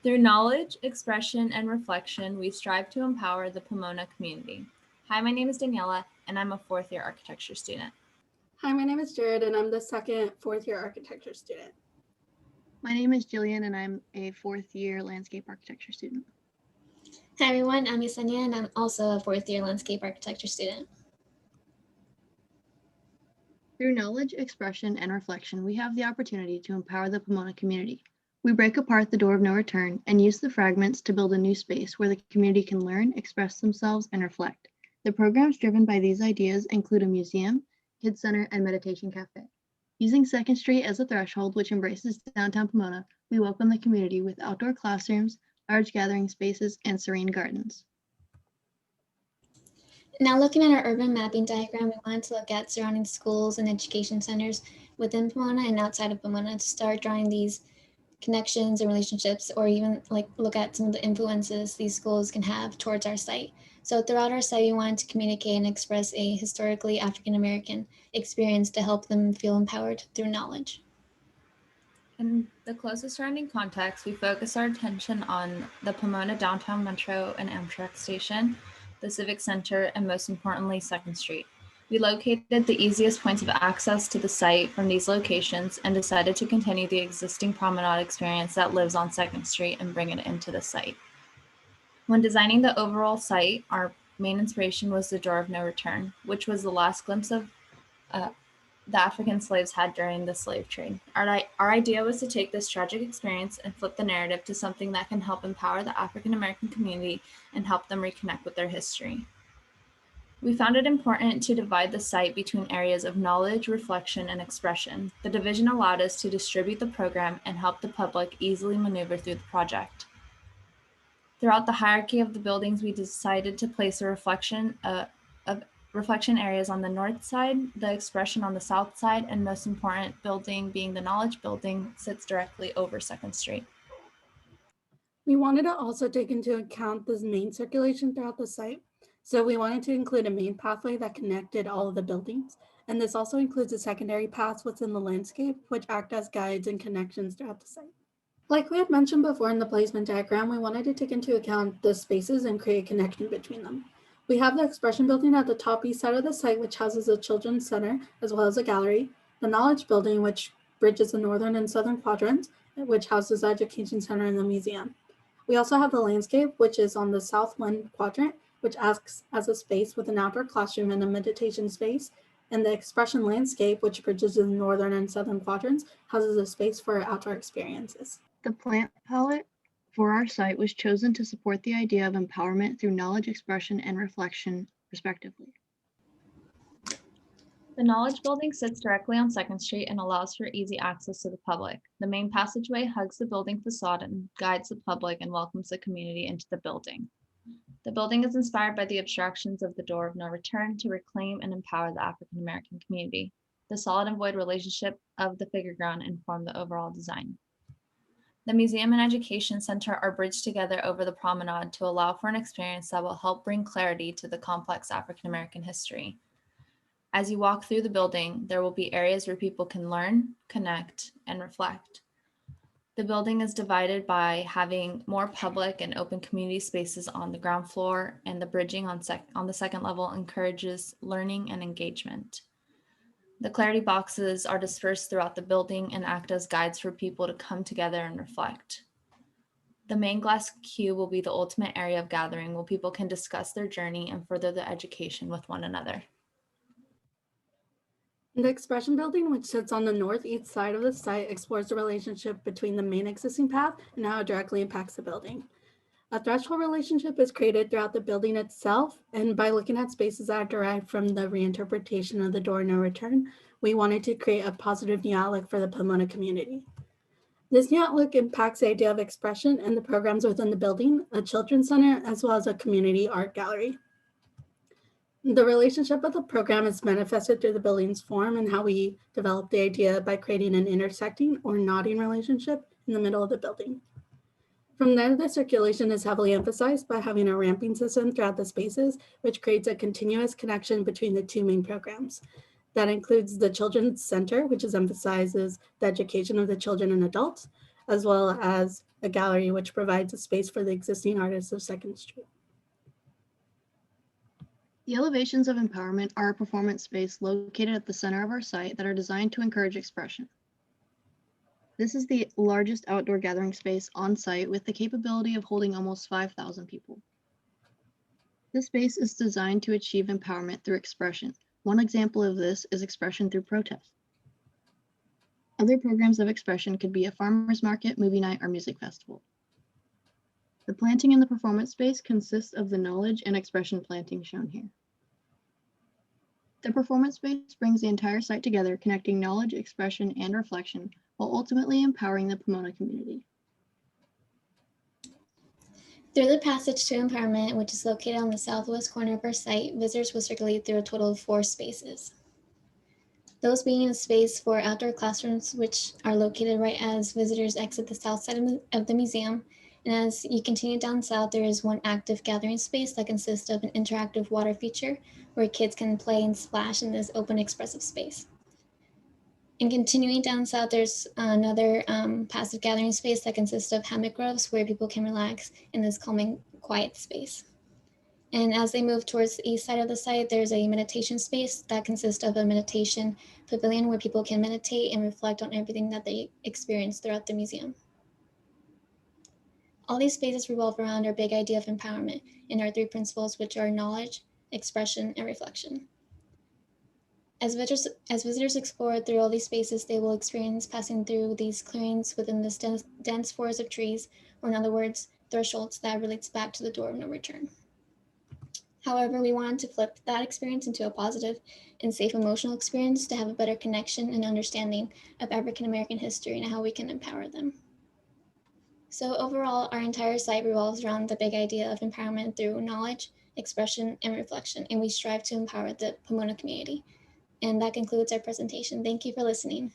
Through knowledge, expression, and reflection, we strive to empower the Pomona community. Hi, my name is Daniela, and I'm a fourth-year architecture student. Hi, my name is Jared, and I'm the second fourth-year architecture student. My name is Jillian, and I'm a fourth-year landscape architecture student. Hi everyone, I'm Yesenia, and I'm also a fourth-year landscape architecture student. Through knowledge, expression, and reflection, we have the opportunity to empower the Pomona community. We break apart the door of no return and use the fragments to build a new space where the community can learn, express themselves, and reflect. The programs driven by these ideas include a museum, kids center, and meditation cafe. Using 2nd Street as a threshold, which embraces downtown Pomona, we welcome the community with outdoor classrooms, large gathering spaces, and serene gardens. Now looking at our urban mapping diagram, we wanted to look at surrounding schools and education centers within Pomona and outside of Pomona to start drawing these connections and relationships, or even look at some of the influences these schools can have towards our site. So throughout our site, we wanted to communicate and express a historically African-American experience to help them feel empowered through knowledge. In the closest surrounding context, we focus our attention on the Pomona Downtown Metro and Amtrak Station, the Civic Center, and most importantly, 2nd Street. We located the easiest points of access to the site from these locations and decided to continue the existing promenade experience that lives on 2nd Street and bring it into the site. When designing the overall site, our main inspiration was the Door of No Return, which was the last glimpse of the African slaves had during the slave trade. Our idea was to take this tragic experience and flip the narrative to something that can help empower the African American community and help them reconnect with their history. We found it important to divide the site between areas of knowledge, reflection, and expression. The division allowed us to distribute the program and help the public easily maneuver through the project. Throughout the hierarchy of the buildings, we decided to place a reflection areas on the north side, the expression on the south side, and most important building being the knowledge building sits directly over 2nd Street. We wanted to also take into account this main circulation throughout the site. So we wanted to include a main pathway that connected all of the buildings. And this also includes the secondary paths within the landscape, which act as guides and connections throughout the site. Like we had mentioned before in the placement diagram, we wanted to take into account the spaces and create a connection between them. We have the expression building at the top east side of the site, which houses a children's center, as well as a gallery. The knowledge building, which bridges the northern and southern quadrants, which houses the education center and the museum. We also have the landscape, which is on the southwind quadrant, which acts as a space with an outdoor classroom and a meditation space. And the expression landscape, which bridges the northern and southern quadrants, houses a space for outdoor experiences. The plant palette for our site was chosen to support the idea of empowerment through knowledge, expression, and reflection, respectively. The knowledge building sits directly on 2nd Street and allows for easy access to the public. The main passageway hugs the building facade and guides the public and welcomes the community into the building. The building is inspired by the abstractions of the Door of No Return to reclaim and empower the African American community. The solid and void relationship of the figure ground inform the overall design. The museum and education center are bridged together over the promenade to allow for an experience that will help bring clarity to the complex African American history. As you walk through the building, there will be areas where people can learn, connect, and reflect. The building is divided by having more public and open community spaces on the ground floor, and the bridging on the 2nd level encourages learning and engagement. The clarity boxes are dispersed throughout the building and act as guides for people to come together and reflect. The main glass cube will be the ultimate area of gathering where people can discuss their journey and further their education with one another. The expression building, which sits on the northeast side of the site, explores the relationship between the main existing path and how it directly impacts the building. A threshold relationship is created throughout the building itself, and by looking at spaces that are derived from the reinterpretation of the Door of No Return, we wanted to create a positive new outlook for the Pomona community. This new outlook impacts the idea of expression and the programs within the building, a children's center, as well as a community art gallery. The relationship of the program is manifested through the building's form and how we develop the idea by creating an intersecting or nodding relationship in the middle of the building. From there, the circulation is heavily emphasized by having a ramping system throughout the spaces, which creates a continuous connection between the two main programs. That includes the Children's Center, which emphasizes the education of the children and adults, as well as a gallery which provides a space for the existing artists of Second Street. The elevations of empowerment are a performance space located at the center of our site that are designed to encourage expression. This is the largest outdoor gathering space on site with the capability of holding almost 5,000 people. This space is designed to achieve empowerment through expression. One example of this is expression through protest. Other programs of expression could be a farmer's market, movie night, or music festival. The planting in the performance space consists of the knowledge and expression planting shown here. The performance space brings the entire site together, connecting knowledge, expression, and reflection, while ultimately empowering the Pomona community. Through the Passage to Empowerment, which is located on the southwest corner of our site, visitors will circulate through a total of 4 spaces. Those being a space for outdoor classrooms, which are located right as visitors exit the south side of the museum. And as you continue down south, there is one active gathering space that consists of an interactive water feature where kids can play and splash in this open expressive space. And continuing down south, there's another passive gathering space that consists of hammock groves where people can relax in this calming, quiet space. And as they move towards the east side of the site, there's a meditation space that consists of a meditation pavilion where people can meditate and reflect on everything that they experience throughout the museum. All these spaces revolve around our big idea of empowerment and our 3 principles, which are knowledge, expression, and reflection. As visitors explore through all these spaces, they will experience passing through these clearings within this dense forest of trees, or in other words, thresholds that relates back to the door of no return. However, we wanted to flip that experience into a positive and safe emotional experience to have a better connection and understanding of African American history and how we can empower them. So overall, our entire site revolves around the big idea of empowerment through knowledge, expression, and reflection, and we strive to empower the Pomona community. And that concludes our presentation. Thank you for listening.